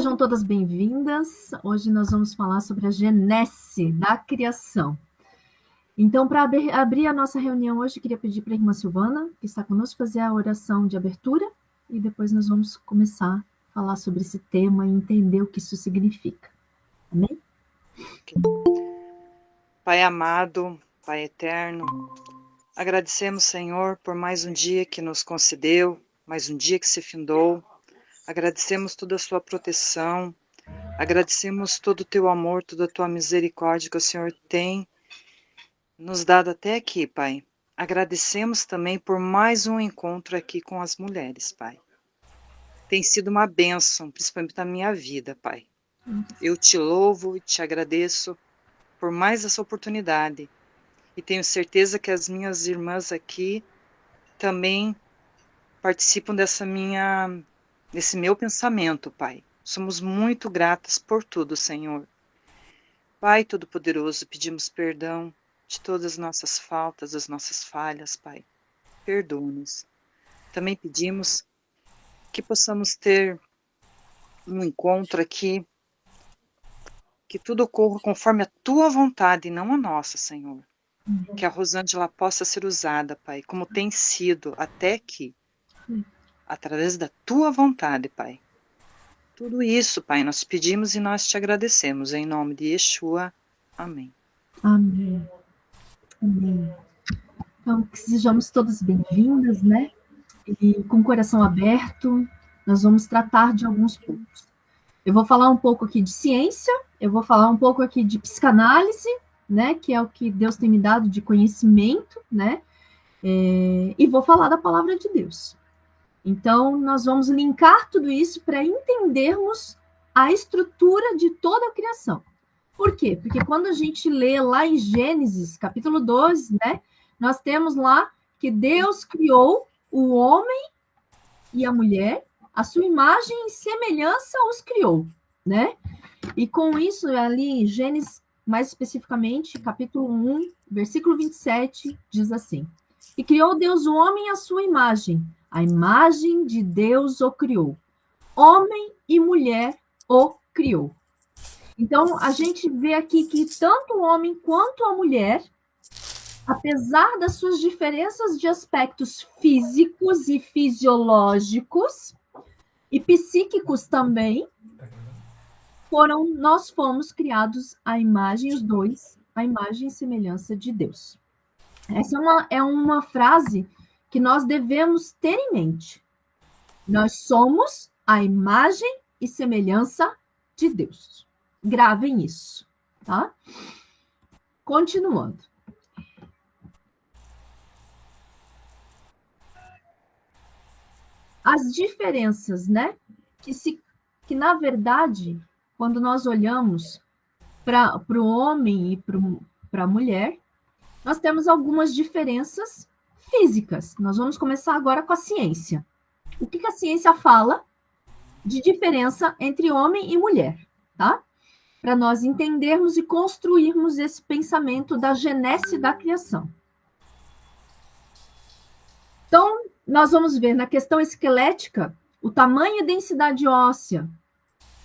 Sejam todas bem-vindas. Hoje nós vamos falar sobre a genese da criação. Então, para abrir a nossa reunião hoje, queria pedir para a irmã Silvana, que está conosco, fazer a oração de abertura e depois nós vamos começar a falar sobre esse tema e entender o que isso significa. Amém? Pai amado, Pai eterno, agradecemos, Senhor, por mais um dia que nos concedeu, mais um dia que se findou. Agradecemos toda a sua proteção, agradecemos todo o teu amor, toda a tua misericórdia que o Senhor tem nos dado até aqui, Pai. Agradecemos também por mais um encontro aqui com as mulheres, Pai. Tem sido uma bênção, principalmente na minha vida, Pai. Eu te louvo e te agradeço por mais essa oportunidade. E tenho certeza que as minhas irmãs aqui também participam desse meu pensamento, Pai. Somos muito gratas por tudo, Senhor. Pai Todo-Poderoso, pedimos perdão de todas as nossas faltas, as nossas falhas, Pai. Perdoa-nos. Também pedimos que possamos ter um encontro aqui, que tudo ocorra conforme a tua vontade e não a nossa, Senhor. Que a Rosângela possa ser usada, Pai, como tem sido até aqui, através da tua vontade, Pai. Tudo isso, Pai, nós pedimos e nós te agradecemos, em nome de Yeshua. Amém. Amém. Amém. Então, que sejamos todas bem-vindas, né? E com o coração aberto, nós vamos tratar de alguns pontos. Eu vou falar um pouco aqui de ciência, eu vou falar um pouco aqui de psicanálise, né, que é o que Deus tem me dado de conhecimento, né, e vou falar da palavra de Deus. Então, nós vamos linkar tudo isso para entendermos a estrutura de toda a criação. Por quê? Porque quando a gente lê lá em Gênesis, capítulo 12, né, nós temos lá que Deus criou o homem e a mulher, a sua imagem e semelhança os criou, né? E com isso, ali em Gênesis, mais especificamente, capítulo 1, versículo 27, diz assim: E criou Deus o homem à sua imagem, a imagem de Deus o criou. Homem e mulher o criou. Então, a gente vê aqui que tanto o homem quanto a mulher, apesar das suas diferenças de aspectos físicos e fisiológicos, e psíquicos também, nós fomos criados à imagem, os dois, à imagem e semelhança de Deus. Essa é uma frase que nós devemos ter em mente. Nós somos a imagem e semelhança de Deus. Gravem isso, tá? Continuando. As diferenças, né? Que na verdade, quando nós olhamos para o homem e para a mulher, nós temos algumas diferenças físicas. Nós vamos começar agora com a ciência. O que a ciência fala de diferença entre homem e mulher, tá? Para nós entendermos e construirmos esse pensamento da genese da criação. Então, nós vamos ver na questão esquelética o tamanho e densidade óssea.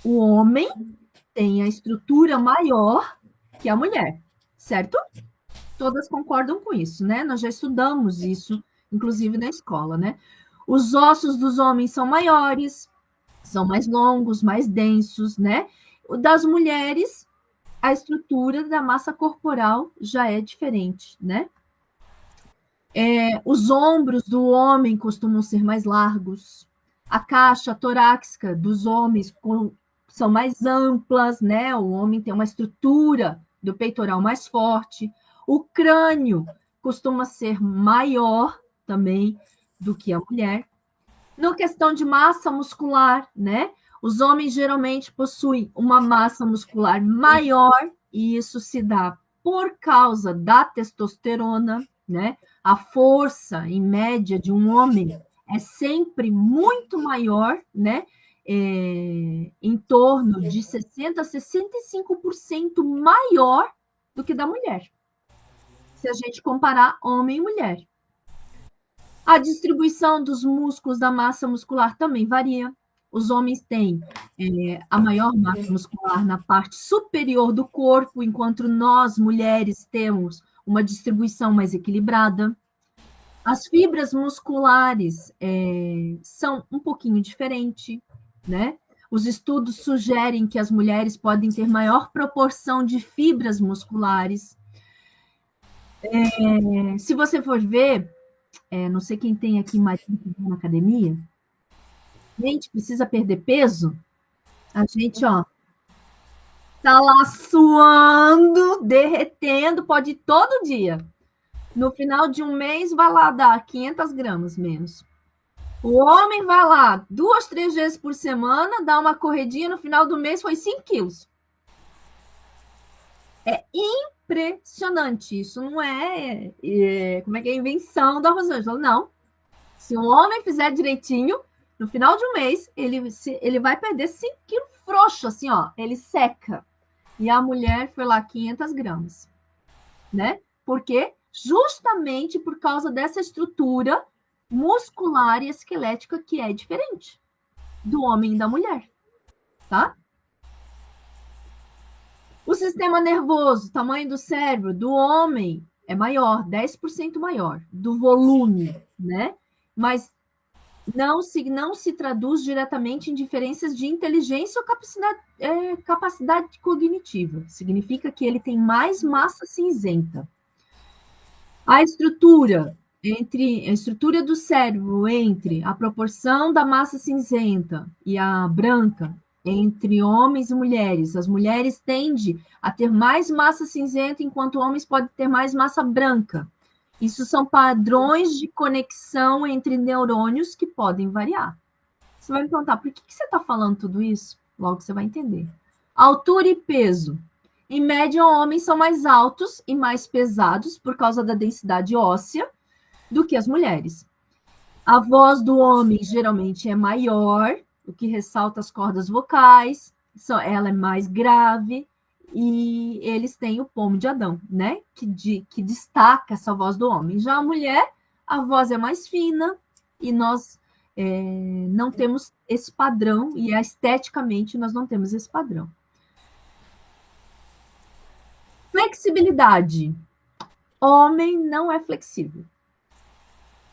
O homem tem a estrutura maior que a mulher, certo? Todas concordam com isso, né? Nós já estudamos isso, inclusive na escola, né? Os ossos dos homens são maiores, são mais longos, mais densos, né? O das mulheres, a estrutura da massa corporal já é diferente, né? Os ombros do homem costumam ser mais largos, a caixa torácica dos homens são mais amplas, né? O homem tem uma estrutura do peitoral mais forte, o crânio costuma ser maior também do que a mulher. Na questão de massa muscular, né? Os homens geralmente possuem uma massa muscular maior e isso se dá por causa da testosterona, né? A força, em média, de um homem é sempre muito maior, né? Em torno de 60% a 65% maior do que da mulher, se a gente comparar homem e mulher. A distribuição dos músculos da massa muscular também varia. Os homens têm a maior massa muscular na parte superior do corpo, enquanto nós, mulheres, temos uma distribuição mais equilibrada. As fibras musculares são um pouquinho diferentes, né? Os estudos sugerem que as mulheres podem ter maior proporção de fibras musculares. Se você for ver, não sei quem tem aqui marido que vai na academia, gente, precisa perder peso, a gente, ó, tá lá suando, derretendo, pode ir todo dia. No final de um mês, vai lá dar 500 gramas menos. O homem vai lá 2, 3 vezes por semana, dá uma corredinha, no final do mês foi 5 quilos. É impressionante. Isso não como é que é a invenção da Rosângela, não. Se o homem fizer direitinho, no final de um mês, ele vai perder 5 quilos frouxo, assim, ó. Ele seca. E a mulher foi lá 500 gramas, né? Por quê? Justamente por causa dessa estrutura muscular e esquelética que é diferente do homem e da mulher, tá? O sistema nervoso, tamanho do cérebro do homem é maior, 10% maior, do volume, né? Mas não se traduz diretamente em diferenças de inteligência ou capacidade cognitiva. Significa que ele tem mais massa cinzenta. A estrutura do cérebro entre a proporção da massa cinzenta e a branca entre homens e mulheres. As mulheres tendem a ter mais massa cinzenta, enquanto homens podem ter mais massa branca. Isso são padrões de conexão entre neurônios que podem variar. Você vai me perguntar, por que você está falando tudo isso? Logo você vai entender. Altura e peso. Em média, homens são mais altos e mais pesados por causa da densidade óssea do que as mulheres. A voz do homem geralmente é maior, o que ressalta as cordas vocais, ela é mais grave, e eles têm o pomo de Adão, né? Que destaca essa voz do homem. Já a mulher, a voz é mais fina, e nós não temos esse padrão, e esteticamente nós não temos esse padrão. Flexibilidade. Homem não é flexível.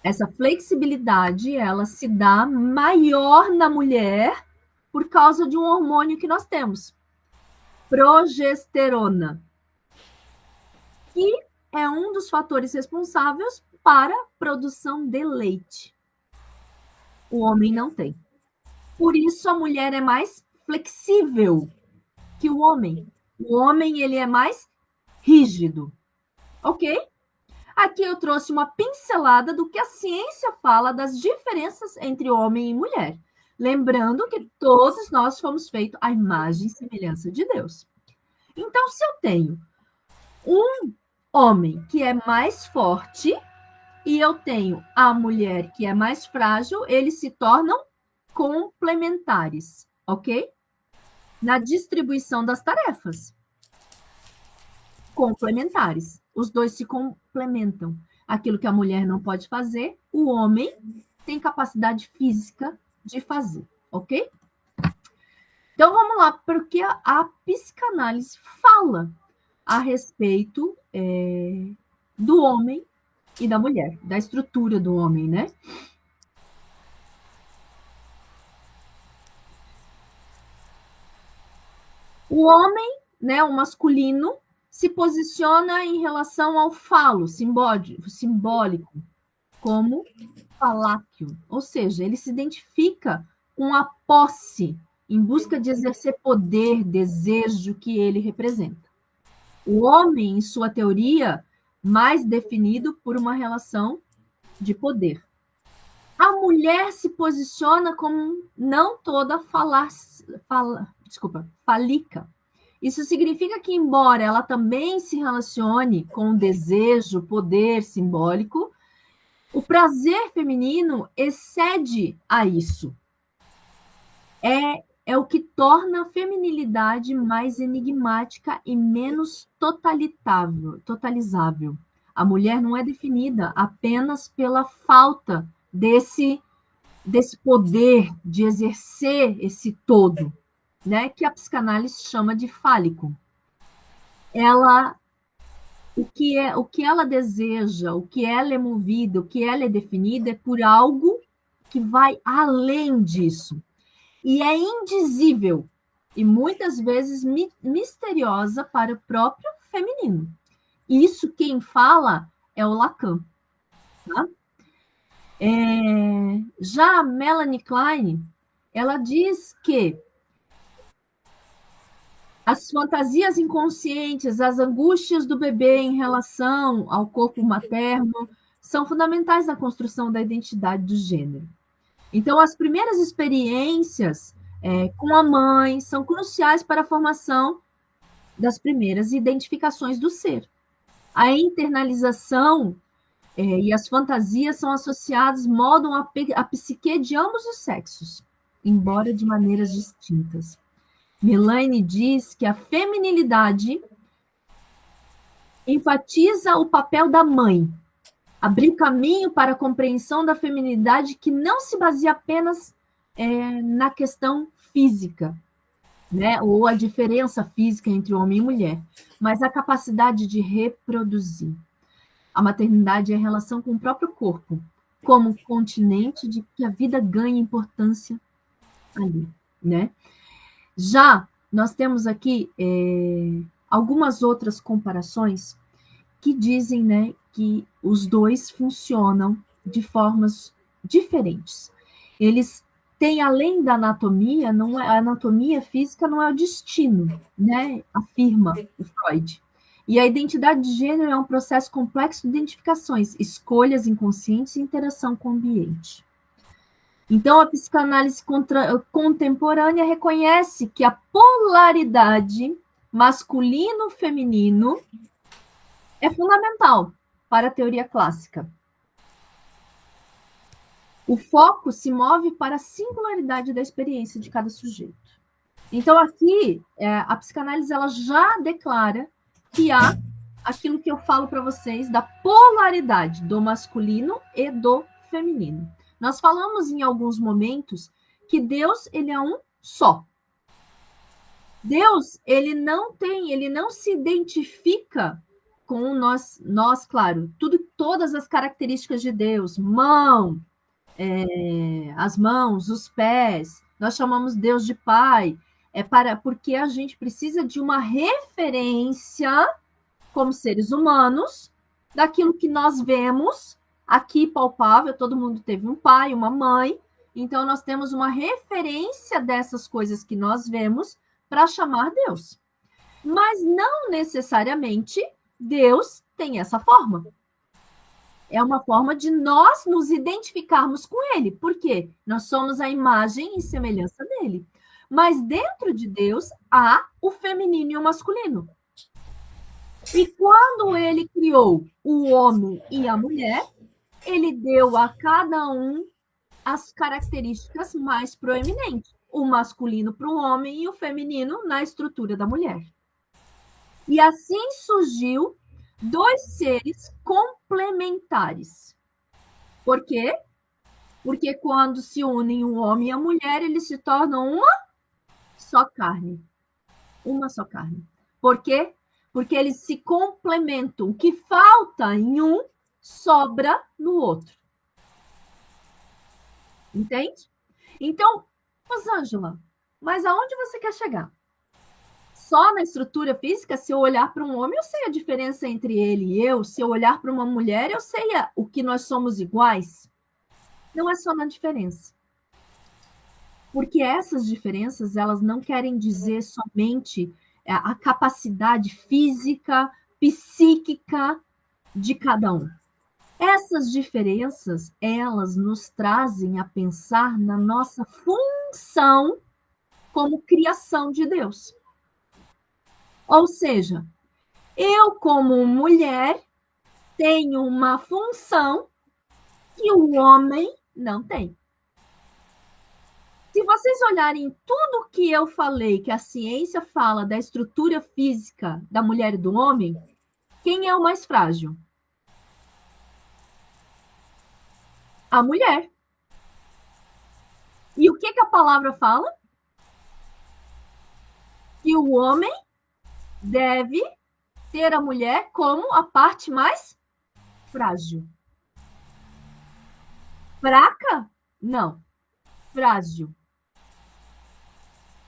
Essa flexibilidade, ela se dá maior na mulher por causa de um hormônio que nós temos, progesterona, que é um dos fatores responsáveis para a produção de leite. O homem não tem. Por isso a mulher é mais flexível que o homem. O homem, ele é mais rígido, ok? Aqui eu trouxe uma pincelada do que a ciência fala das diferenças entre homem e mulher. Lembrando que todos nós fomos feitos à imagem e semelhança de Deus. Então, se eu tenho um homem que é mais forte e eu tenho a mulher que é mais frágil, eles se tornam complementares, ok? Na distribuição das tarefas. Complementares. Os dois se complementam. Aquilo que a mulher não pode fazer, o homem tem capacidade física de fazer, ok? Então vamos lá, porque a psicanálise fala a respeito do homem e da mulher, da estrutura do homem, né? O homem, né, o masculino, se posiciona em relação ao falo simbólico, como faláquio, ou seja, ele se identifica com a posse, em busca de exercer poder, desejo que ele representa. O homem, em sua teoria, mais definido por uma relação de poder. A mulher se posiciona como não toda fálica. Isso significa que, embora ela também se relacione com o desejo, poder simbólico, o prazer feminino excede a isso. É o que torna a feminilidade mais enigmática e menos totalizável. A mulher não é definida apenas pela falta desse desse poder de exercer esse todo, né, que a psicanálise chama de fálico. Ela, o que ela deseja, o que ela é movida, o que ela é definida é por algo que vai além disso. E é indizível e muitas vezes misteriosa para o próprio feminino. Isso quem fala é o Lacan. Tá? Já a Melanie Klein, ela diz que as fantasias inconscientes, as angústias do bebê em relação ao corpo materno, são fundamentais na construção da identidade do gênero. Então, as primeiras experiências com a mãe são cruciais para a formação das primeiras identificações do ser. A internalização e as fantasias são associadas, moldam a psique de ambos os sexos, embora de maneiras distintas. Melanie diz que a feminilidade enfatiza o papel da mãe, abriu caminho para a compreensão da feminilidade que não se baseia apenas na questão física, né, ou a diferença física entre homem e mulher, mas a capacidade de reproduzir. A maternidade é a relação com o próprio corpo, como continente de que a vida ganha importância ali, né? Já nós temos aqui algumas outras comparações que dizem, né, que os dois funcionam de formas diferentes. Eles têm, além da anatomia, não é, a anatomia física não é o destino, né? Afirma o Freud. E a identidade de gênero é um processo complexo de identificações, escolhas inconscientes e interação com o ambiente. Então, a psicanálise contemporânea reconhece que a polaridade masculino-feminino é fundamental para a teoria clássica. O foco se move para a singularidade da experiência de cada sujeito. Então, aqui, a psicanálise ela já declara que há aquilo que eu falo para vocês da polaridade do masculino e do feminino. Nós falamos em alguns momentos que Deus ele é um só. Deus ele não se identifica com nós, claro, todas as características de Deus, as mãos, os pés, nós chamamos Deus de Pai, porque a gente precisa de uma referência como seres humanos daquilo que nós vemos aqui palpável, todo mundo teve um pai, uma mãe, então nós temos uma referência dessas coisas que nós vemos para chamar Deus. Mas não necessariamente Deus tem essa forma. É uma forma de nós nos identificarmos com ele. Por quê? Nós somos a imagem e semelhança dele. Mas dentro de Deus há o feminino e o masculino. E quando ele criou o homem e a mulher, ele deu a cada um as características mais proeminentes. O masculino para o homem e o feminino na estrutura da mulher. E assim surgiu dois seres complementares. Por quê? Porque quando se unem o homem e a mulher, eles se tornam uma só carne. Uma só carne. Por quê? Porque eles se complementam. O que falta em um, sobra no outro. Entende? Então, Rosângela, mas aonde você quer chegar? Só na estrutura física, se eu olhar para um homem, eu sei a diferença entre ele e eu. Se eu olhar para uma mulher, eu sei o que nós somos iguais. Não é só na diferença. Porque essas diferenças, elas não querem dizer somente a capacidade física, psíquica de cada um. Essas diferenças, elas nos trazem a pensar na nossa função como criação de Deus. Ou seja, eu, como mulher, tenho uma função que o homem não tem. Se vocês olharem tudo que eu falei, que a ciência fala da estrutura física da mulher e do homem, quem é o mais frágil? A mulher. E o que a palavra fala? Que o homem deve ter a mulher como a parte mais frágil. Fraca? Não. Frágil.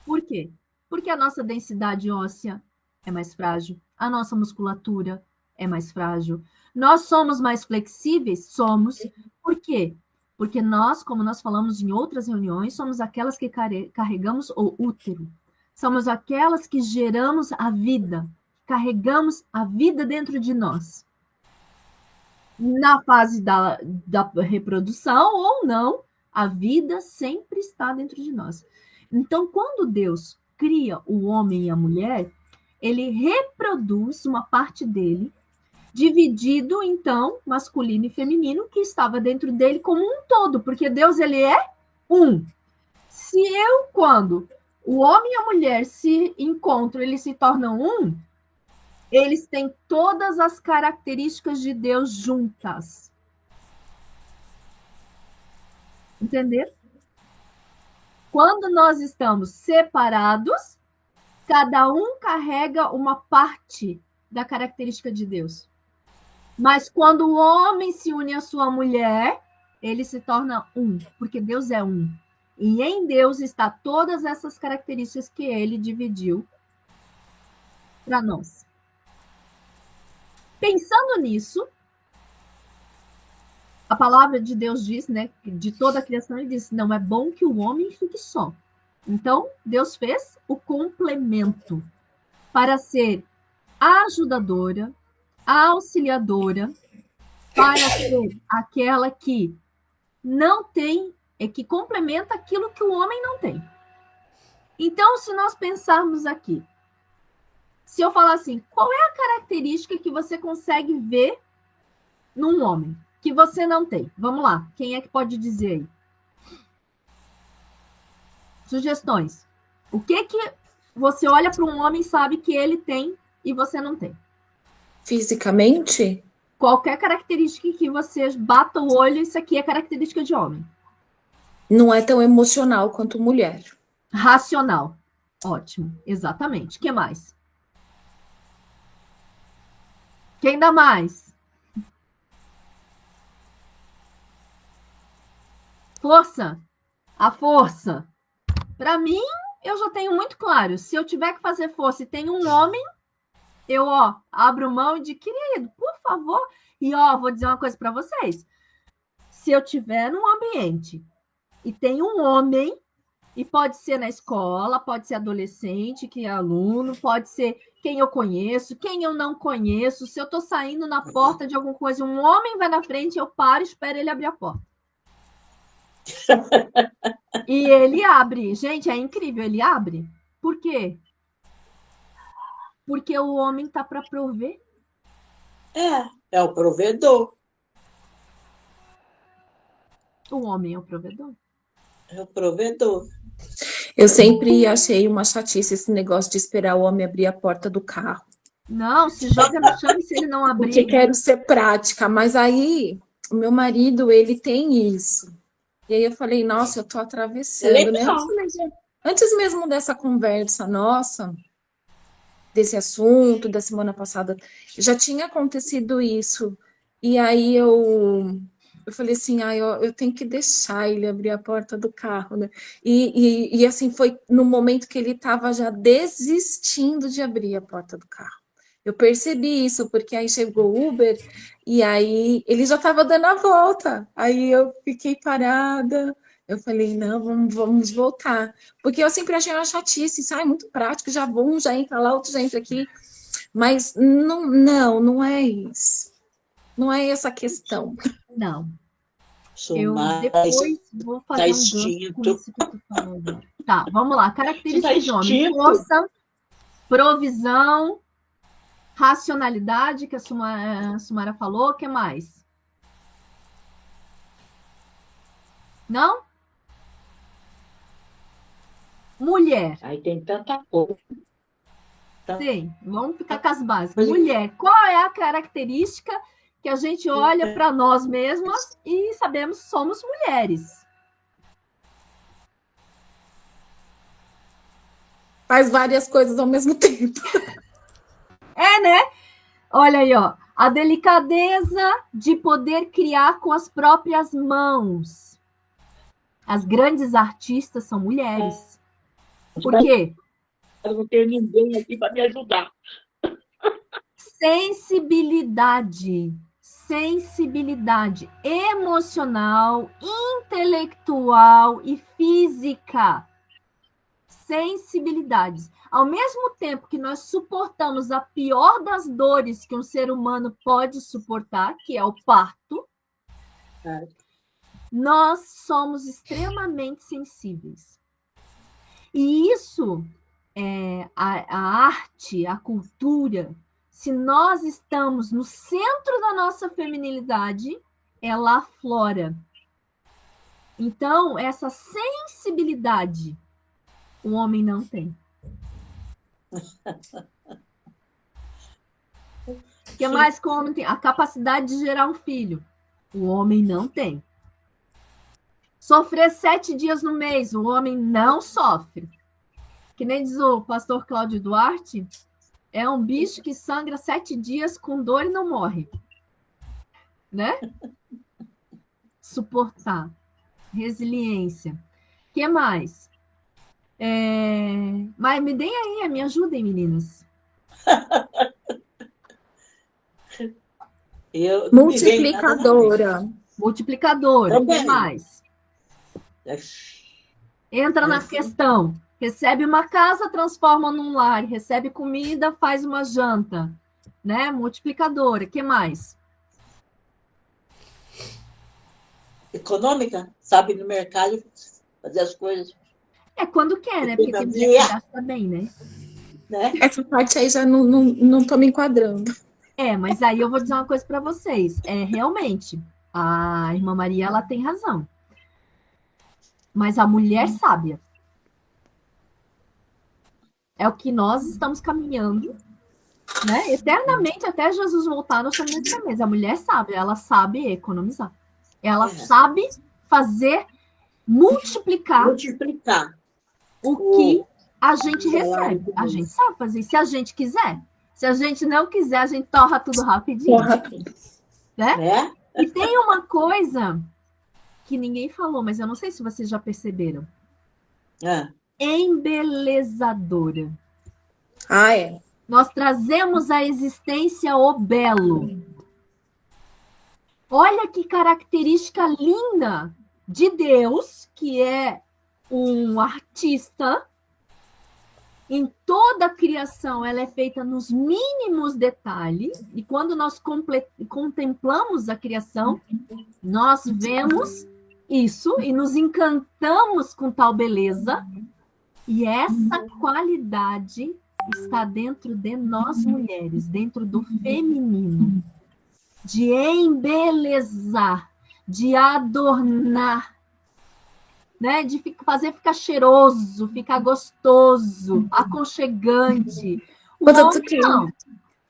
Por quê? Porque a nossa densidade óssea é mais frágil, a nossa musculatura é mais frágil. Nós somos mais flexíveis? Somos. Por quê? Porque nós, como nós falamos em outras reuniões, somos aquelas que carregamos o útero. Somos aquelas que geramos a vida, carregamos a vida dentro de nós. Na fase da reprodução ou não, a vida sempre está dentro de nós. Então, quando Deus cria o homem e a mulher, ele reproduz uma parte dele, dividido, então, masculino e feminino, que estava dentro dele como um todo, porque Deus, ele é um. Se quando o homem e a mulher se encontram, eles se tornam um, eles têm todas as características de Deus juntas. Entender? Quando nós estamos separados, cada um carrega uma parte da característica de Deus. Mas quando o homem se une à sua mulher, ele se torna um, porque Deus é um. E em Deus está todas essas características que ele dividiu para nós. Pensando nisso, a palavra de Deus diz, né, de toda a criação, ele diz, não é bom que o homem fique só. Então, Deus fez o complemento para ser a ajudadora, a auxiliadora, para ser aquela que não tem, que complementa aquilo que o homem não tem. Então, se nós pensarmos aqui, se eu falar assim, qual é a característica que você consegue ver num homem que você não tem? Vamos lá, quem é que pode dizer aí? Sugestões. O que você olha para um homem e sabe que ele tem e você não tem? Fisicamente? Qualquer característica que você bata o olho, isso aqui é característica de homem. Não é tão emocional quanto mulher. Racional. Ótimo, exatamente. O que mais? Quem dá mais? Força. A força. Para mim, eu já tenho muito claro. Se eu tiver que fazer força e tem um homem, eu, abro mão de, querido, por favor. E, vou dizer uma coisa para vocês. Se eu tiver num ambiente e tem um homem, e pode ser na escola, pode ser adolescente, que é aluno, pode ser quem eu conheço, quem eu não conheço. Se eu estou saindo na porta de alguma coisa, um homem vai na frente, eu paro e espero ele abrir a porta. E ele abre. Gente, é incrível, ele abre. Por quê? Porque o homem tá para prover. É o provedor. O homem é o provedor. É o provedor. Eu sempre achei uma chatice esse negócio de esperar o homem abrir a porta do carro. Não, se joga no chão e se ele não abrir... Porque quero ser prática, mas aí o meu marido, ele tem isso. E aí eu falei, nossa, eu tô atravessando, né? Antes mesmo dessa conversa nossa, desse assunto, da semana passada, já tinha acontecido isso. E aí eu falei assim, eu tenho que deixar ele abrir a porta do carro, né? E assim, foi no momento que ele estava já desistindo de abrir a porta do carro. Eu percebi isso, porque aí chegou o Uber e aí ele já estava dando a volta. Aí eu fiquei parada. Eu falei, não, vamos voltar. Porque eu sempre achei uma chatice, sai muito prático, já um já entra lá, outro já entra aqui. Mas não é isso. Não é essa a questão. Não. Eu depois vou fazer um gancho com isso que tu falou. Tá, vamos lá. Características de homem. Força, provisão, racionalidade, que a Sumara falou. O que mais? Não? Mulher. Aí tem tanta coisa. Sim, vamos ficar com as básicas. Mulher, qual é a característica que a gente olha para nós mesmas e sabemos que somos mulheres? Faz várias coisas ao mesmo tempo. É, né? Olha aí, ó. A delicadeza de poder criar com as próprias mãos. As grandes artistas são mulheres. Por quê? Eu não tenho ninguém aqui para me ajudar. Sensibilidade emocional, intelectual e física. Sensibilidades. Ao mesmo tempo que nós suportamos a pior das dores que um ser humano pode suportar, que é o parto, nós somos extremamente sensíveis. E isso, a arte, a cultura, se nós estamos no centro da nossa feminilidade, ela aflora. Então, essa sensibilidade o homem não tem. O que mais que o homem tem? A capacidade de gerar um filho. O homem não tem. Sofrer 7 dias no mês, o homem não sofre. Que nem diz o pastor Cláudio Duarte, é um bicho que sangra 7 dias com dor e não morre. Né? Suportar. Resiliência. O que mais? Mas me deem aí, me ajudem, meninas. Multiplicadora. Multiplicadora. O que mais? Entra na questão. Recebe uma casa, transforma num lar. Recebe comida, faz uma janta. Né? Multiplicadora. O que mais? Econômica, sabe, no mercado fazer as coisas. É quando quer, né? Porque tem mulher que gasta bem, né? Essa parte aí já não tô me enquadrando. Mas aí eu vou dizer uma coisa para vocês. Realmente, a irmã Maria, ela tem razão. Mas a mulher sábia. É o que nós estamos caminhando, né? Eternamente, até Jesus voltar, nós estamos nessa mesa. A mulher sábia, ela sabe economizar. Ela sabe fazer, multiplicar o que a gente recebe. A gente sabe fazer. Se a gente quiser. Se a gente não quiser, a gente torra tudo rapidinho. Né? E tem uma coisa que ninguém falou, mas eu não sei se vocês já perceberam. Embelezadora. Nós trazemos à existência o belo. Olha que característica linda de Deus, que é um artista. Em toda a criação, ela é feita nos mínimos detalhes. E quando nós contemplamos a criação, nós vemos isso e nos encantamos com tal beleza. E essa qualidade está dentro de nós mulheres, dentro do feminino. De embelezar, de adornar, né? De fazer ficar cheiroso, ficar gostoso, aconchegante. O homem, não.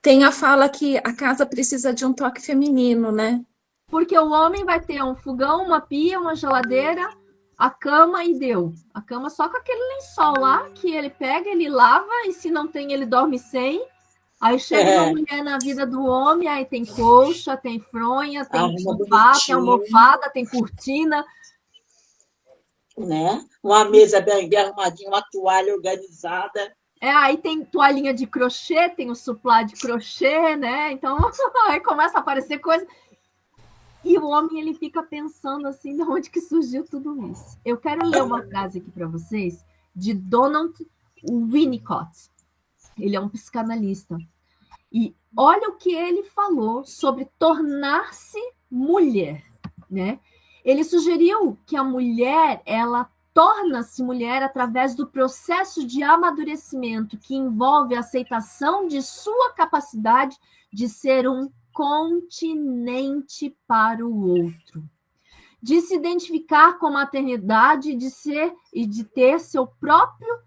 Tem a fala que a casa precisa de um toque feminino, né? Porque o homem vai ter um fogão, uma pia, uma geladeira, a cama e deu. A cama só com aquele lençol lá que ele pega, ele lava e se não tem, ele dorme sem. Aí chega uma mulher na vida do homem, aí tem colcha, tem fronha, tem sofá, tem almofada, tem cortina. Né? Uma mesa bem arrumadinha, uma toalha organizada. Aí tem toalhinha de crochê, tem o suplá de crochê, né? Então, aí começa a aparecer coisa. E o homem, ele fica pensando assim, de onde que surgiu tudo isso. Eu quero ler uma frase aqui para vocês de Donald Winnicott. Ele é um psicanalista. E olha o que ele falou sobre tornar-se mulher, né? Ele sugeriu que a mulher, ela torna-se mulher através do processo de amadurecimento que envolve a aceitação de sua capacidade de ser um continente para o outro, de se identificar com a maternidade, de ser e de ter seu próprio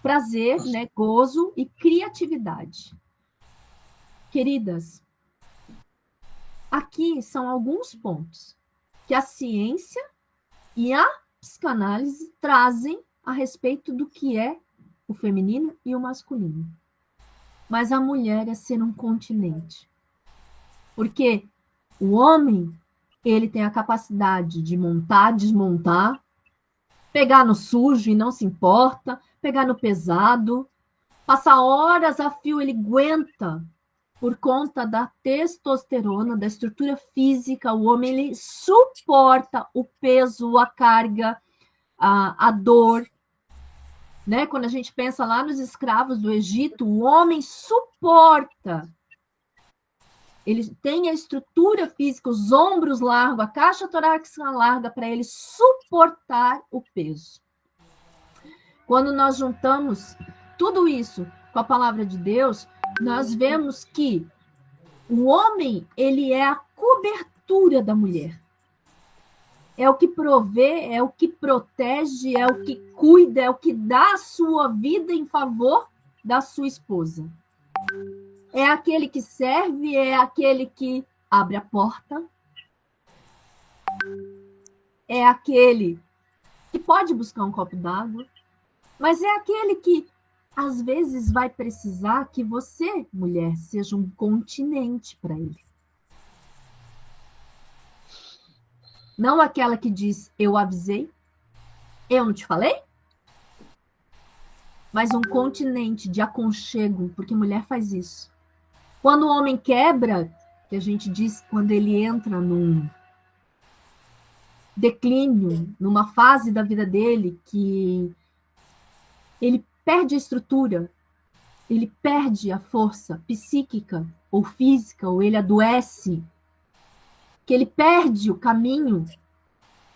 prazer, né, gozo e criatividade. Queridas, aqui são alguns pontos que a ciência e a psicanálise trazem a respeito do que é o feminino e o masculino. Mas a mulher é ser um continente. Porque o homem, ele tem a capacidade de montar, desmontar, pegar no sujo e não se importa, pegar no pesado, passar horas a fio, ele aguenta por conta da testosterona, da estrutura física. O homem, ele suporta o peso, a carga, a dor. Né? Quando a gente pensa lá nos escravos do Egito, o homem suporta. Ele tem a estrutura física, os ombros largos, a caixa torácica larga para ele suportar o peso. Quando nós juntamos tudo isso com a palavra de Deus, nós vemos que o homem, ele é a cobertura da mulher. É o que provê, é o que protege, é o que cuida, é o que dá a sua vida em favor da sua esposa. É aquele que serve, é aquele que abre a porta. É aquele que pode buscar um copo d'água. Mas é aquele que, às vezes, vai precisar que você, mulher, seja um continente para ele. Não aquela que diz, eu avisei, eu não te falei? Mas um continente de aconchego, porque mulher faz isso. Quando o homem quebra, que a gente diz quando ele entra num declínio, numa fase da vida dele que ele perde a estrutura, ele perde a força psíquica ou física, ou ele adoece, que ele perde o caminho,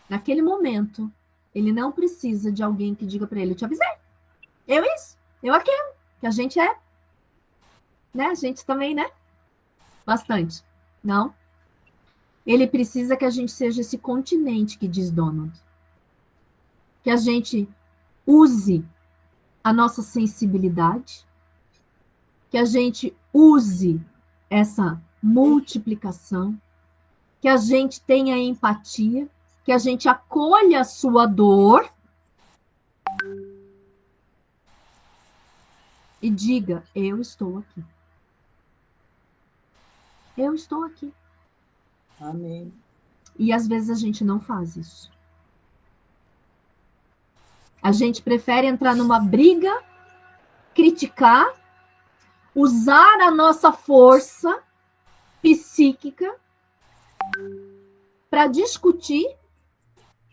naquele momento, ele não precisa de alguém que diga para ele, eu te avisei, eu isso, eu aquilo, que a gente é, né? A gente também, né? Bastante. Não. Ele precisa que a gente seja esse continente que diz Donald. Que a gente use a nossa sensibilidade, que a gente use essa multiplicação, que a gente tenha empatia, que a gente acolha a sua dor e diga, eu estou aqui. Eu estou aqui. Amém. E às vezes a gente não faz isso. A gente prefere entrar numa briga, criticar, usar a nossa força psíquica para discutir,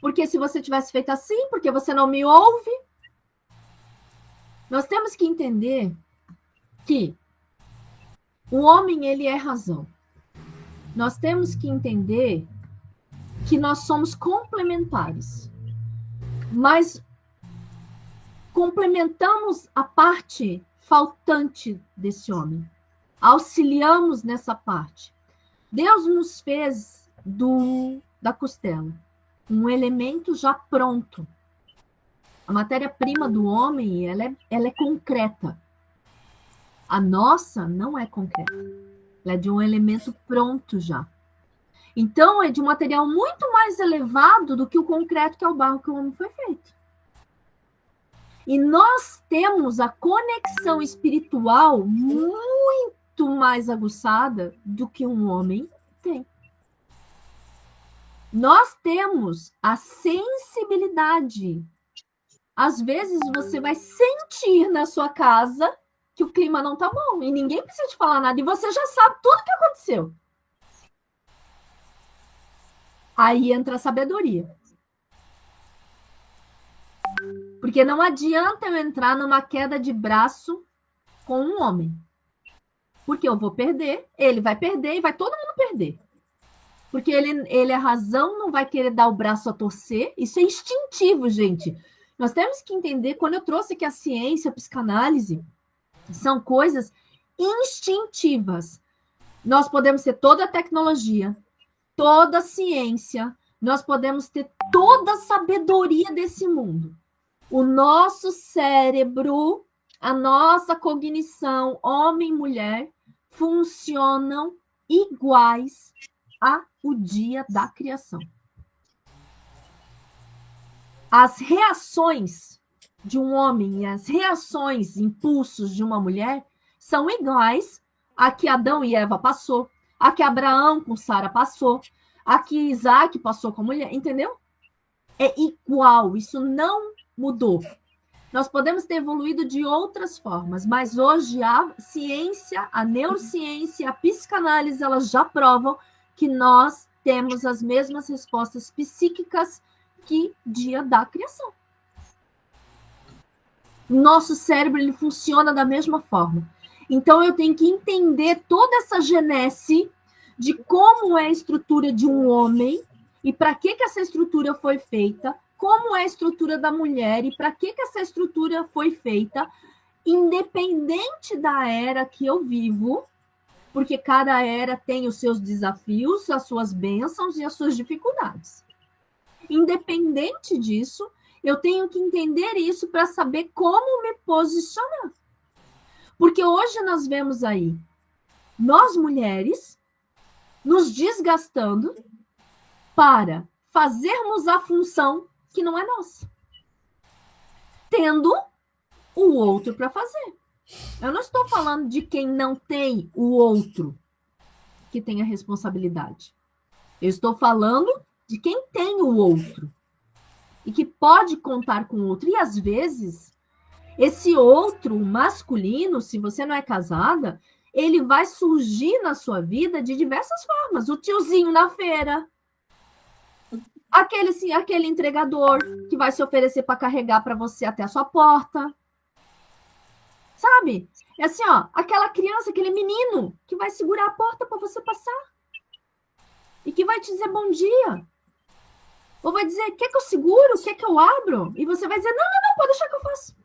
porque se você tivesse feito assim, porque você não me ouve. Nós temos que entender que o homem, ele é razão. Nós temos que entender que nós somos complementares. Mas complementamos a parte faltante desse homem. Auxiliamos nessa parte. Deus nos fez da costela um elemento já pronto. A matéria-prima do homem, ela é concreta. A nossa não é concreta. Ela é de um elemento pronto já. Então, é de um material muito mais elevado do que o concreto, que é o barro que o homem foi feito. E nós temos a conexão espiritual muito mais aguçada do que um homem tem. Nós temos a sensibilidade. Às vezes você vai sentir na sua casa que o clima não tá bom e ninguém precisa te falar nada e você já sabe tudo o que aconteceu. Aí entra a sabedoria. Porque não adianta eu entrar numa queda de braço com um homem. Porque eu vou perder, ele vai perder e vai todo mundo perder. Porque ele é razão, não vai querer dar o braço a torcer. Isso é instintivo, gente. Nós temos que entender, quando eu trouxe aqui a ciência, a psicanálise, são coisas instintivas. Nós podemos ter toda a tecnologia, toda a ciência, nós podemos ter toda a sabedoria desse mundo. O nosso cérebro, a nossa cognição, homem e mulher, funcionam iguais ao dia da criação. As reações de um homem e as reações, impulsos de uma mulher são iguais a que Adão e Eva passou, a que Abraão com Sara passou, a que Isaac passou com a mulher, entendeu? É igual, isso não mudou. Nós podemos ter evoluído de outras formas, mas hoje a ciência, a neurociência, a psicanálise, elas já provam que nós temos as mesmas respostas psíquicas que dia da criação. Nosso cérebro, ele funciona da mesma forma. Então, eu tenho que entender toda essa genese de como é a estrutura de um homem e para que essa estrutura foi feita, como é a estrutura da mulher e para que essa estrutura foi feita, independente da era que eu vivo, porque cada era tem os seus desafios, as suas bênçãos e as suas dificuldades. Independente disso, eu tenho que entender isso para saber como me posicionar. Porque hoje nós vemos aí, nós mulheres, nos desgastando para fazermos a função que não é nossa, tendo o outro para fazer. Eu não estou falando de quem não tem o outro que tem a responsabilidade. Eu estou falando de quem tem o outro e que pode contar com o outro. E às vezes, esse outro masculino, se você não é casada, ele vai surgir na sua vida de diversas formas. O tiozinho na feira, aquele entregador que vai se oferecer para carregar para você até a sua porta. Sabe? É assim, ó, aquela criança, aquele menino que vai segurar a porta para você passar. E que vai te dizer bom dia. Ou vai dizer, quer que eu seguro? Quer que eu abro? E você vai dizer, não, pode deixar que eu faço.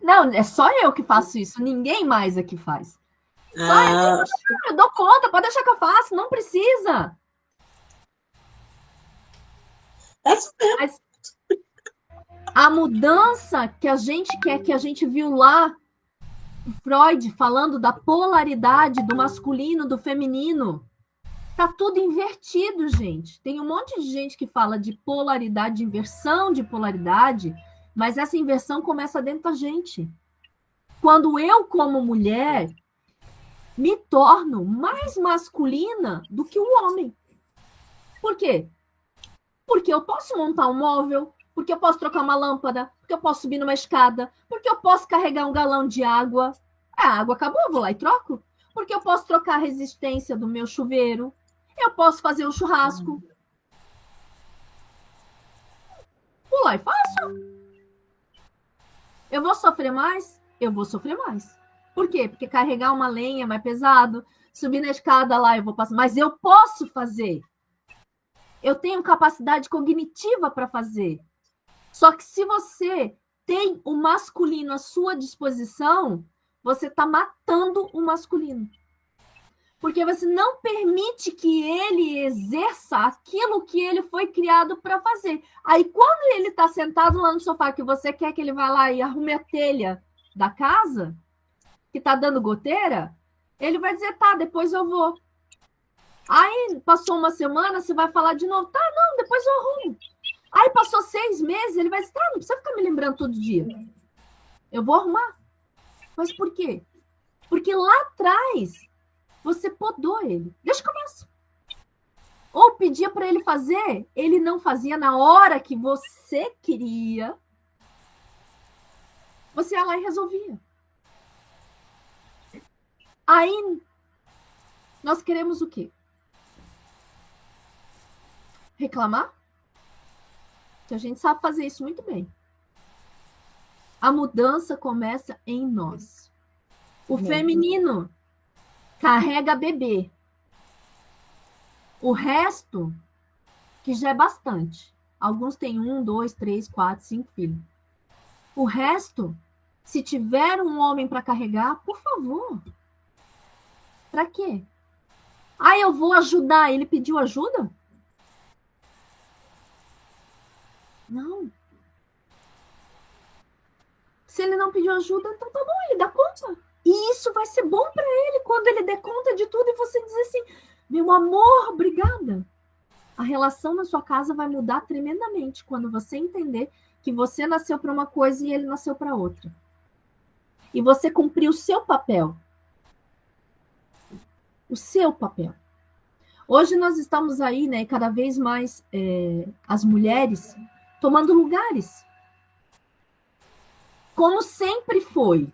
Não, é só eu que faço isso. Ninguém mais aqui faz. Eu dou conta, pode deixar que eu faço, não precisa. Mas a mudança que a gente quer, que a gente viu lá, Freud falando da polaridade do masculino, do feminino, tá tudo invertido, gente. Tem um monte de gente que fala de polaridade, de inversão de polaridade, mas essa inversão começa dentro da gente. Quando eu, como mulher, me torno mais masculina do que o homem. Por quê? Porque eu posso montar um móvel, porque eu posso trocar uma lâmpada, porque eu posso subir numa escada, porque eu posso carregar um galão de água. A água acabou, eu vou lá e troco. Porque eu posso trocar a resistência do meu chuveiro. Eu posso fazer um churrasco. Vou lá e faço. Eu vou sofrer mais? Eu vou sofrer mais. Por quê? Porque carregar uma lenha é mais pesado, subir na escada lá eu vou passar. Mas eu posso fazer. Eu tenho capacidade cognitiva para fazer. Só que se você tem o masculino à sua disposição, você está matando o masculino. Porque você não permite que ele exerça aquilo que ele foi criado para fazer. Aí, quando ele está sentado lá no sofá, que você quer que ele vá lá e arrume a telha da casa, que está dando goteira, ele vai dizer, tá, depois eu vou. Aí, passou uma semana, você vai falar de novo, tá, não, depois eu arrumo. Aí, passou 6 meses, ele vai dizer, tá, não precisa ficar me lembrando todo dia. Eu vou arrumar. Mas por quê? Porque lá atrás, você podou ele. Deixa que eu faço. Ou pedia para ele fazer, ele não fazia na hora que você queria. Você ia lá e resolvia. Aí, nós queremos o quê? Reclamar? Que a gente sabe fazer isso muito bem. A mudança começa em nós. O feminino carrega bebê. O resto, que já é bastante. Alguns têm 1, 2, 3, 4, 5 filhos. O resto, se tiver um homem para carregar, por favor. Para quê? Ah, eu vou ajudar. Ele pediu ajuda? Não. Se ele não pediu ajuda, então tá bom, ele dá conta. E isso vai ser bom para ele quando ele der conta de tudo e você dizer assim, meu amor, obrigada. A relação na sua casa vai mudar tremendamente quando você entender que você nasceu para uma coisa e ele nasceu para outra. E você cumpriu o seu papel. O seu papel. Hoje nós estamos aí, né, cada vez mais as mulheres tomando lugares. Como sempre foi.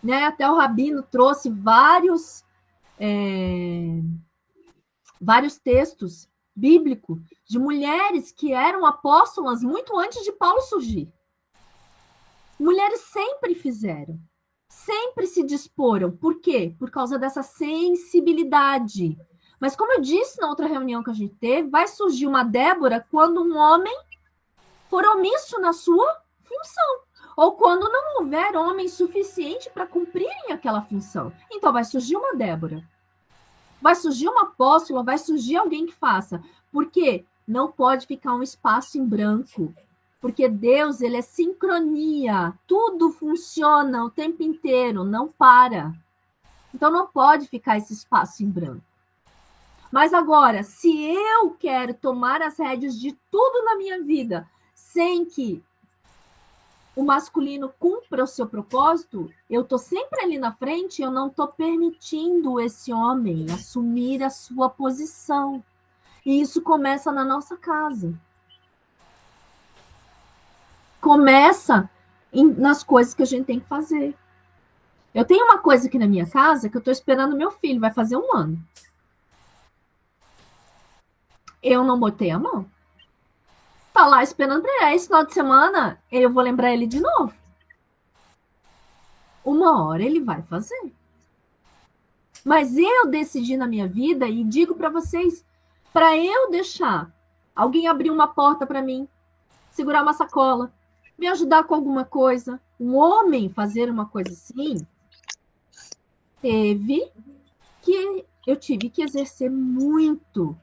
Né? Até o Rabino trouxe vários textos bíblicos de mulheres que eram apóstolas muito antes de Paulo surgir. Mulheres sempre fizeram. Sempre se disporam. Por quê? Por causa dessa sensibilidade. Mas como eu disse na outra reunião que a gente teve, vai surgir uma Débora quando um homem for omisso na sua função. Ou quando não houver homem suficiente para cumprirem aquela função. Então vai surgir uma Débora. Vai surgir uma apóstola, vai surgir alguém que faça. Por quê? Não pode ficar um espaço em branco. Porque Deus, ele é sincronia. Tudo funciona o tempo inteiro, não para. Então não pode ficar esse espaço em branco. Mas agora, se eu quero tomar as rédeas de tudo na minha vida, sem que o masculino cumpra o seu propósito, eu estou sempre ali na frente, eu não estou permitindo esse homem assumir a sua posição. E isso começa na nossa casa. Começa nas coisas que a gente tem que fazer. Eu tenho uma coisa aqui na minha casa que eu estou esperando meu filho, vai fazer 1 ano. Eu não botei a mão. Tá lá esperando para ele. Esse final de semana, eu vou lembrar ele de novo. Uma hora ele vai fazer. Mas eu decidi na minha vida, e digo para vocês, para eu deixar alguém abrir uma porta para mim, segurar uma sacola, me ajudar com alguma coisa, um homem fazer uma coisa assim, eu tive que exercer muito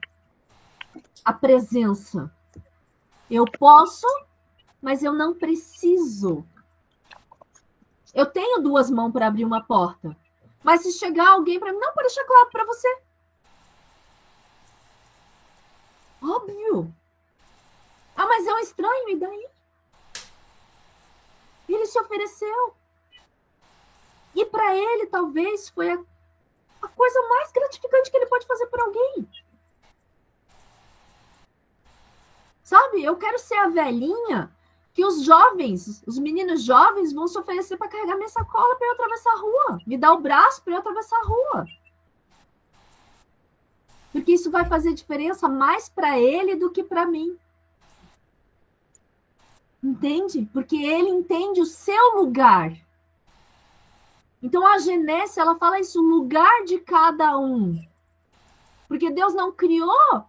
a presença. Eu posso, mas eu não preciso. Eu tenho 2 mãos para abrir uma porta. Mas se chegar alguém para mim, não, pode deixar claro para você. Óbvio. Ah, mas é um estranho, e daí? Ele se ofereceu. E para ele, talvez, foi a coisa mais gratificante que ele pode fazer por alguém. Sabe? Eu quero ser a velhinha que os jovens, os meninos jovens vão se oferecer para carregar minha sacola para eu atravessar a rua. Me dar o braço para eu atravessar a rua. Porque isso vai fazer diferença mais para ele do que para mim. Entende? Porque ele entende o seu lugar. Então a Genésio, ela fala isso, o lugar de cada um. Porque Deus não criou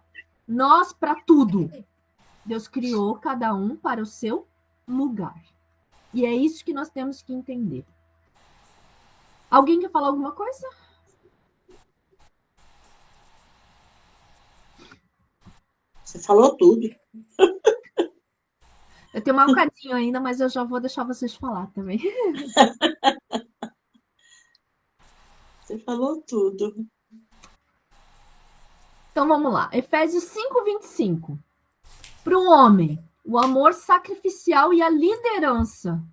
nós para tudo. Deus criou cada um para o seu lugar. E é isso que nós temos que entender. Alguém quer falar alguma coisa? Você falou tudo. Eu tenho um bocadinho ainda, mas eu já vou deixar vocês falar também. Você falou tudo. Então vamos lá. Efésios 5:25. Para o homem, o amor sacrificial e a liderança.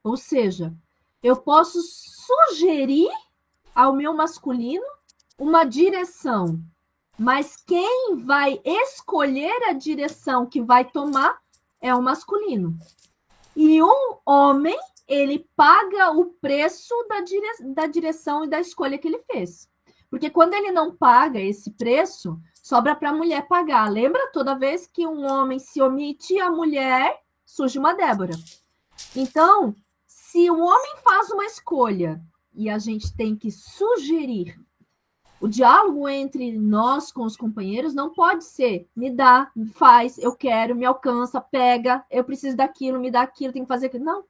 Ou seja, eu posso sugerir ao meu masculino uma direção, mas quem vai escolher a direção que vai tomar é o masculino. E um homem, ele paga o preço da direção e da escolha que ele fez. Porque quando ele não paga esse preço, sobra para a mulher pagar. Lembra? Toda vez que um homem se omite, a mulher surge uma Débora. Então, se o homem faz uma escolha e a gente tem que sugerir, o diálogo entre nós com os companheiros não pode ser me dá, me faz, eu quero, me alcança, pega, eu preciso daquilo, me dá aquilo, tem que fazer aquilo. Não.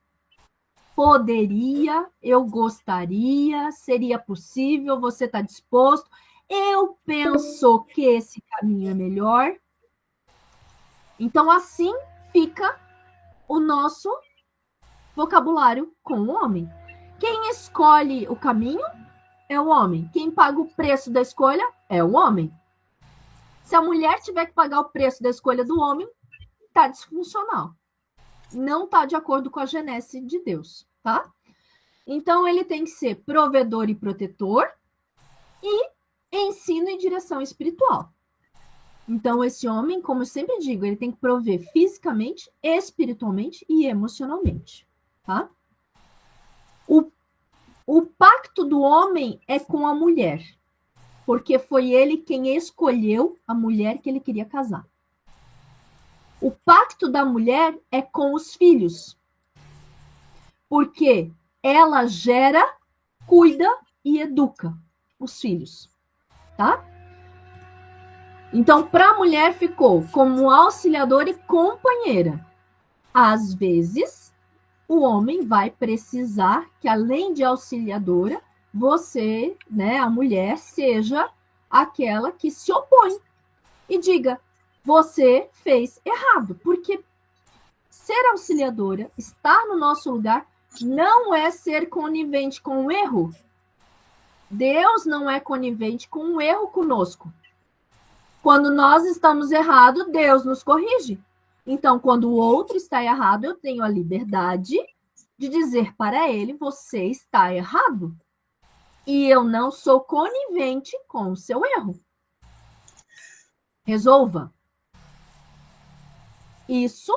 Poderia, eu gostaria, seria possível, você está disposto. Eu penso que esse caminho é melhor. Então, assim fica o nosso vocabulário com o homem. Quem escolhe o caminho é o homem. Quem paga o preço da escolha é o homem. Se a mulher tiver que pagar o preço da escolha do homem, está disfuncional. Não está de acordo com a genese de Deus, tá? Então, ele tem que ser provedor e protetor e ensino e direção espiritual. Então, esse homem, como eu sempre digo, ele tem que prover fisicamente, espiritualmente e emocionalmente, tá? O pacto do homem é com a mulher, porque foi ele quem escolheu a mulher que ele queria casar. O pacto da mulher é com os filhos, porque ela gera, cuida e educa os filhos, tá? Então, para a mulher ficou como auxiliadora e companheira. Às vezes, o homem vai precisar que, além de auxiliadora, você, né, a mulher, seja aquela que se opõe e diga: você fez errado, porque ser auxiliadora, estar no nosso lugar, não é ser conivente com o erro. Deus não é conivente com o erro conosco. Quando nós estamos errados, Deus nos corrige. Então, quando o outro está errado, eu tenho a liberdade de dizer para ele: você está errado. E eu não sou conivente com o seu erro. Resolva. Isso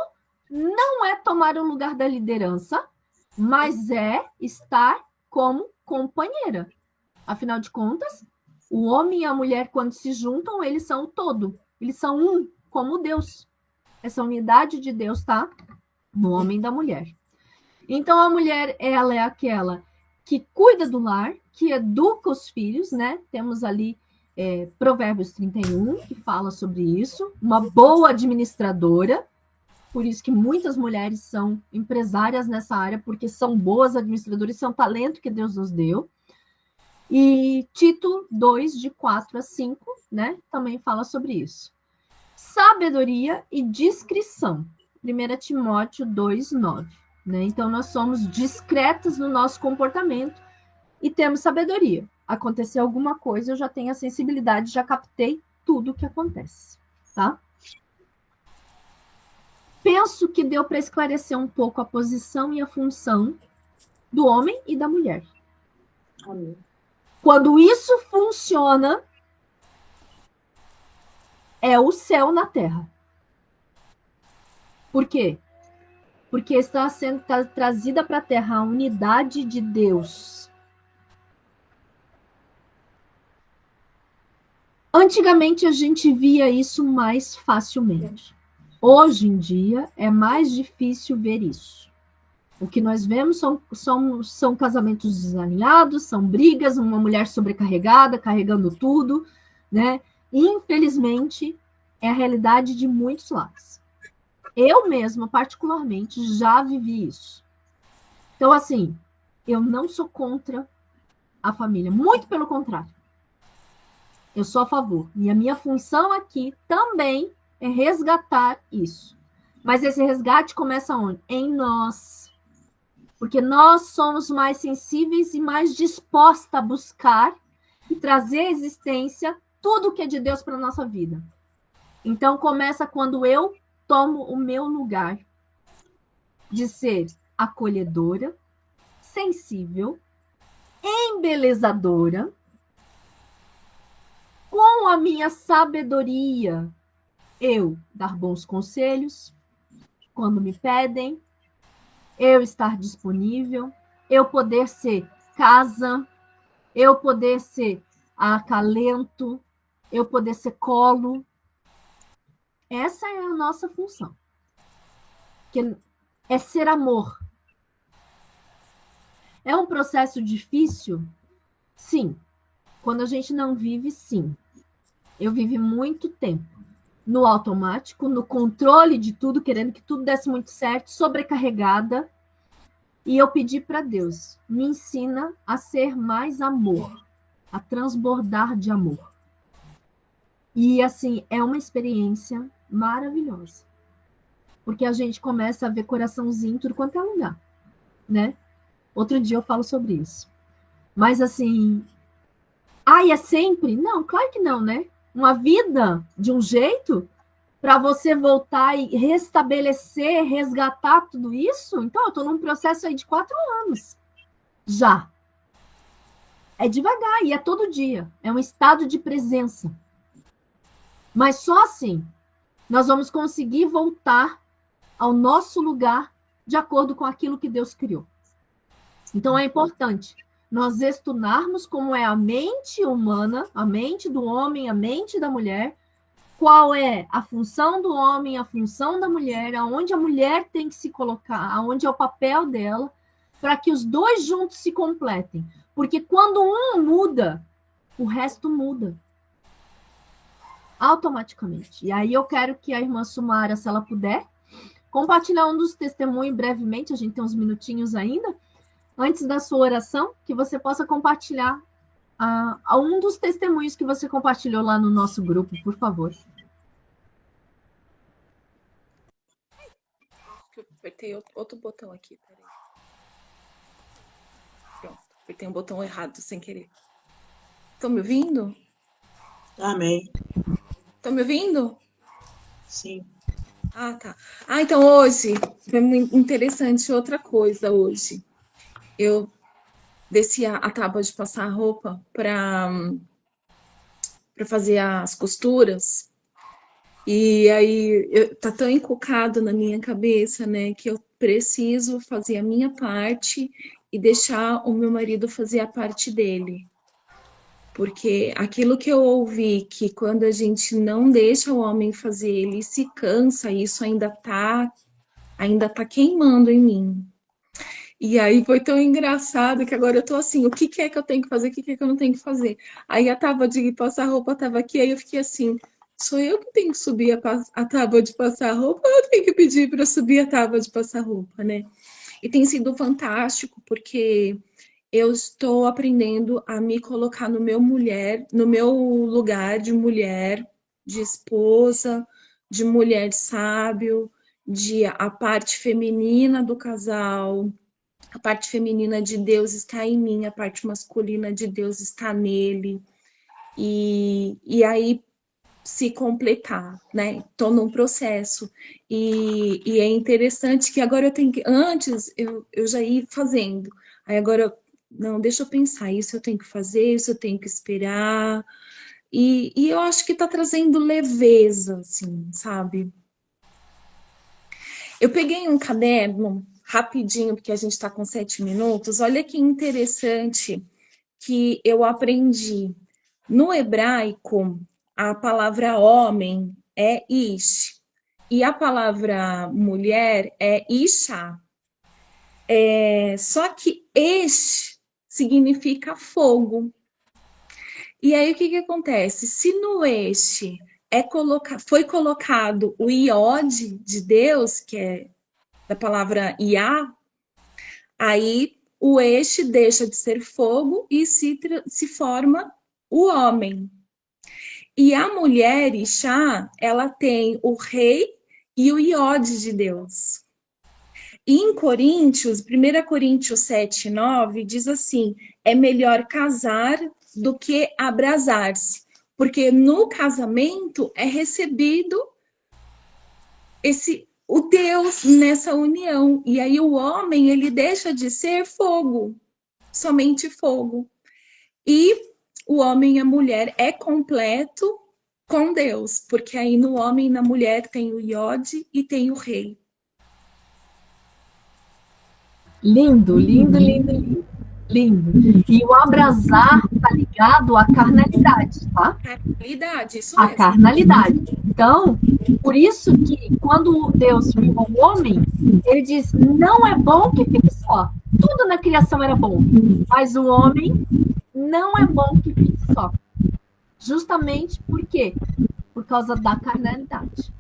não é tomar o lugar da liderança, mas é estar como companheira. Afinal de contas, o homem e a mulher, quando se juntam, eles são o todo. Eles são um, como Deus. Essa unidade de Deus está no homem e da mulher. Então, a mulher, ela é aquela que cuida do lar, que educa os filhos, né? Temos ali Provérbios 31, que fala sobre isso. Uma boa administradora. Por isso que muitas mulheres são empresárias nessa área, porque são boas administradoras, são talento que Deus nos deu. E Tito 2, de 4 a 5, né, também fala sobre isso. Sabedoria e discrição. 1 Timóteo 2, 9. Né? Então, nós somos discretas no nosso comportamento e temos sabedoria. Acontecer alguma coisa, eu já tenho a sensibilidade, já captei tudo o que acontece. Tá? Penso que deu para esclarecer um pouco a posição e a função do homem e da mulher. Amém. Quando isso funciona, é o céu na terra. Por quê? Porque está sendo trazida para a terra a unidade de Deus. Antigamente a gente via isso mais facilmente. Hoje em dia é mais difícil ver isso. O que nós vemos são casamentos desalinhados, são brigas, uma mulher sobrecarregada, carregando tudo, né? E, infelizmente, é a realidade de muitos lares. Eu mesma, particularmente, já vivi isso. Então, assim, eu não sou contra a família, muito pelo contrário. Eu sou a favor. E a minha função aqui também é resgatar isso. Mas esse resgate começa onde? Em nós. Porque nós somos mais sensíveis e mais dispostos a buscar e trazer à existência tudo que é de Deus para a nossa vida. Então, começa quando eu tomo o meu lugar de ser acolhedora, sensível, embelezadora, com a minha sabedoria, eu dar bons conselhos quando me pedem, eu estar disponível, eu poder ser casa, eu poder ser acalento, eu poder ser colo. Essa é a nossa função. Que é ser amor. É um processo difícil? Sim. Quando a gente não vive, sim. Eu vivi muito tempo no automático, no controle de tudo, querendo que tudo desse muito certo, sobrecarregada. E eu pedi para Deus, me ensina a ser mais amor, a transbordar de amor. E, assim, é uma experiência maravilhosa. Porque a gente começa a ver coraçãozinho em tudo quanto é lugar, né? Outro dia eu falo sobre isso. Mas, assim, é sempre? Não, claro que não, né? uma vida de um jeito para você voltar e restabelecer, resgatar tudo isso. Então, eu estou num processo aí de 4 anos já. É devagar e é todo dia. É um estado de presença. Mas só assim nós vamos conseguir voltar ao nosso lugar de acordo com aquilo que Deus criou. Então, é importante nós estudarmos como é a mente humana, a mente do homem, a mente da mulher, qual é a função do homem, a função da mulher, aonde a mulher tem que se colocar, aonde é o papel dela, para que os dois juntos se completem. Porque quando um muda, o resto muda. Automaticamente. E aí eu quero que a irmã Sumara, se ela puder, compartilhar um dos testemunhos brevemente, a gente tem uns minutinhos ainda, antes da sua oração, que você possa compartilhar um dos testemunhos que você compartilhou lá no nosso grupo, por favor. Eu apertei outro botão aqui, peraí. Pronto, apertei um botão errado sem querer. Estão me ouvindo? Amém. Estão me ouvindo? Sim. Ah, tá. Então hoje, foi muito interessante outra coisa hoje. Eu desci a tábua de passar roupa para fazer as costuras. E aí tá tão encucado na minha cabeça, né, que eu preciso fazer a minha parte e deixar o meu marido fazer a parte dele. Porque aquilo que eu ouvi, que quando a gente não deixa o homem fazer, ele se cansa, isso ainda tá queimando em mim. E aí foi tão engraçado que agora eu tô assim, o que é que eu tenho que fazer, o que é que eu não tenho que fazer? Aí a tábua de passar roupa tava aqui, aí eu fiquei assim, sou eu que tenho que subir a tábua de passar roupa ou eu tenho que pedir para subir a tábua de passar roupa, né? E tem sido fantástico, porque eu estou aprendendo a me colocar no meu lugar de mulher, de esposa, de mulher sábio, de a parte feminina do casal, a parte feminina de Deus está em mim, a parte masculina de Deus está nele. E aí se completar, né? Estou num processo. E é interessante que agora eu tenho que. Antes eu já ia fazendo. Aí agora, não, deixa eu pensar, isso eu tenho que fazer, isso eu tenho que esperar. E eu acho que está trazendo leveza, assim, sabe? Eu peguei um caderno rapidinho, porque a gente está com 7 minutos. Olha que interessante que eu aprendi. No hebraico, a palavra homem é ish, e a palavra mulher é isha. Só que ish significa fogo. E aí o que acontece? Se no ish foi colocado o iod de Deus, que é da palavra Iá, aí o eixo deixa de ser fogo e se forma o homem. E a mulher, Ixá, ela tem o rei e o iode de Deus. E em Coríntios, 1 Coríntios 7, 9, diz assim, é melhor casar do que abrasar-se, porque no casamento é recebido o Deus nessa união. E aí o homem, ele deixa de ser fogo, somente fogo. E o homem e a mulher é completo com Deus, porque aí no homem e na mulher tem o iode e tem o rei. Lindo, lindo, lindo, lindo. Lindo. E o abrasar está ligado à carnalidade, tá? Carnalidade, isso a mesmo. Carnalidade. Então, por isso que quando Deus criou o homem, ele diz, não é bom que fique só. Tudo na criação era bom, mas o homem não é bom que fique só. Justamente por quê? Por causa da carnalidade.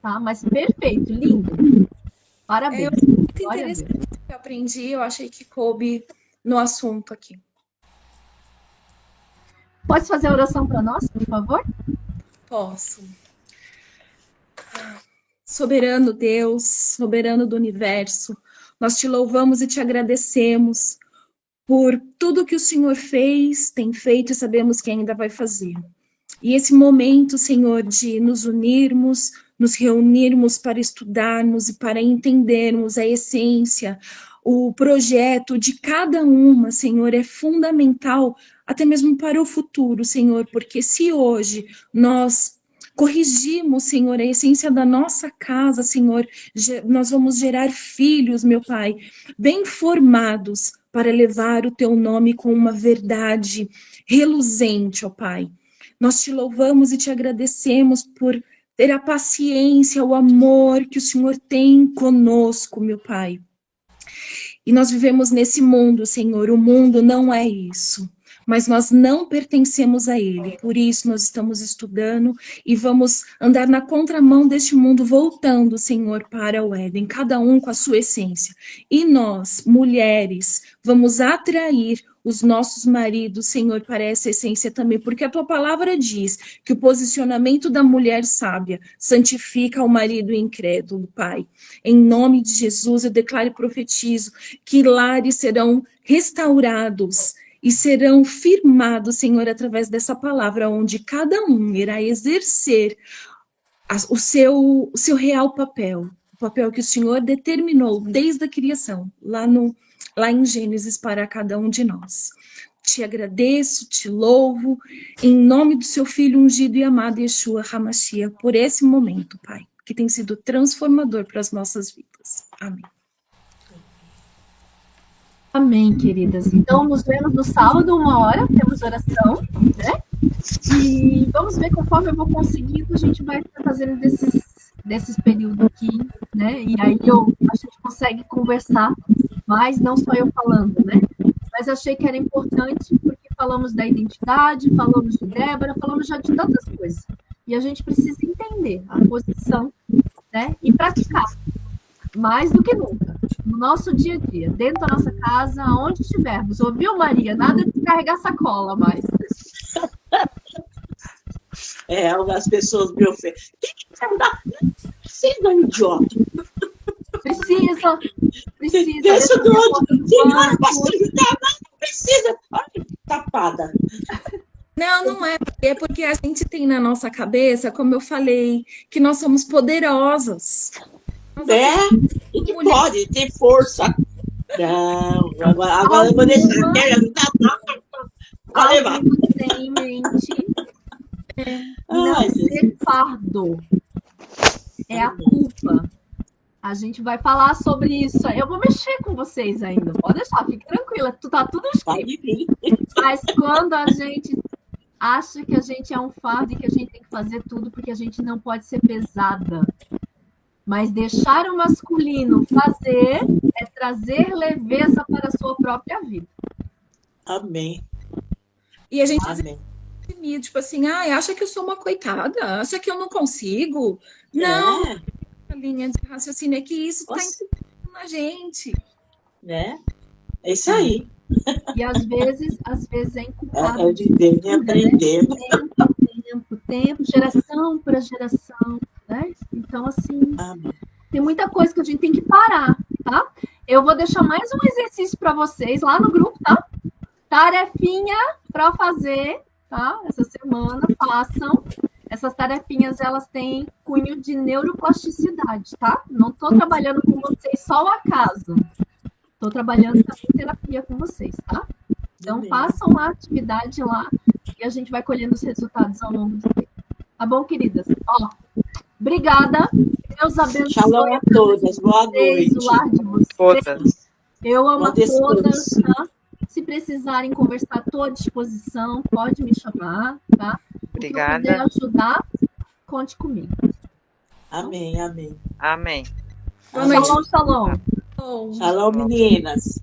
Tá? Mas perfeito, lindo. Parabéns. Muito interessante o que eu aprendi, eu achei que coube no assunto aqui. Pode fazer a oração para nós, por favor? Posso. Soberano Deus, soberano do universo, nós te louvamos e te agradecemos por tudo que o Senhor fez, tem feito e sabemos que ainda vai fazer. E esse momento, Senhor, de nos unirmos, nos reunirmos para estudarmos e para entendermos a essência, o projeto de cada uma, Senhor, é fundamental até mesmo para o futuro, Senhor, porque se hoje nós corrigimos, Senhor, a essência da nossa casa, Senhor, nós vamos gerar filhos, meu Pai, bem formados para levar o teu nome com uma verdade reluzente, ó Pai. Nós te louvamos e te agradecemos por ter a paciência, o amor que o Senhor tem conosco, meu Pai. E nós vivemos nesse mundo, Senhor, o mundo não é isso, mas nós não pertencemos a ele, por isso nós estamos estudando e vamos andar na contramão deste mundo, voltando, Senhor, para o Éden, cada um com a sua essência. E nós, mulheres, vamos atrair os nossos maridos, Senhor, para essa essência também, porque a tua palavra diz que o posicionamento da mulher sábia santifica o marido incrédulo, Pai. Em nome de Jesus, eu declaro e profetizo que lares serão restaurados e serão firmados, Senhor, através dessa palavra, onde cada um irá exercer o seu real papel, o papel que o Senhor determinou desde a criação, lá em Gênesis para cada um de nós. Te agradeço, te louvo, em nome do seu Filho ungido e amado, Yeshua HaMashiach, por esse momento, Pai, que tem sido transformador para as nossas vidas. Amém. Amém, queridas. Então, nos vemos no sábado, 1h, temos oração, né? E vamos ver, conforme eu vou conseguindo, a gente vai fazendo desses períodos aqui, né? E aí a gente consegue conversar mais, não só eu falando, né? Mas achei que era importante, porque falamos da identidade, falamos de Débora, falamos já de tantas coisas. E a gente precisa entender a posição, né? E praticar, mais do que nunca, no nosso dia a dia, dentro da nossa casa, aonde estivermos. Ouviu, Maria? Nada de carregar sacola mais. As pessoas me oferecem. Tem que andar. Precisa, idiota. Precisa. Deixa do outro. Senhora, posso te ajudar? Não precisa. Olha, tapada. Não é. É porque a gente tem na nossa cabeça, como eu falei, que nós somos poderosas. E que pode ter força. Não, agora eu vou deixar. Quer ajudar? Vai levar. Tem em mente não ser fardo. É a culpa. A gente vai falar sobre isso. Eu vou mexer com vocês ainda. Pode deixar, fique tranquila. Tá tudo escrito. Mas quando a gente acha que a gente é um fardo e que a gente tem que fazer tudo porque a gente não pode ser pesada. Mas deixar o masculino fazer é trazer leveza para a sua própria vida. Amém. E a gente tipo assim, acha que eu sou uma coitada, acha que eu não consigo. Não, a linha de raciocínio é que isso está incutindo na gente. É isso aí. E às vezes é inculcado. É de Deus, aprender. Tempo, geração para geração, né? Então, assim, tem muita coisa que a gente tem que parar, tá? Eu vou deixar mais um exercício para vocês lá no grupo, tá? Tarefinha para fazer, tá? Essa semana, façam. Essas tarefinhas, elas têm cunho de neuroplasticidade, tá? Não estou trabalhando com vocês só o acaso. Estou trabalhando também em terapia com vocês, tá? Então, façam a atividade lá e a gente vai colhendo os resultados ao longo do tempo. Tá bom, queridas? Obrigada. Deus abençoe. Shalom a todas. Boa noite. O lar de vocês. Eu amo a todas, tá? Se precisarem conversar, estou à disposição. Pode me chamar, tá? Obrigada. Se eu puder ajudar, conte comigo. Amém. Shalom, shalom. Shalom, meninas.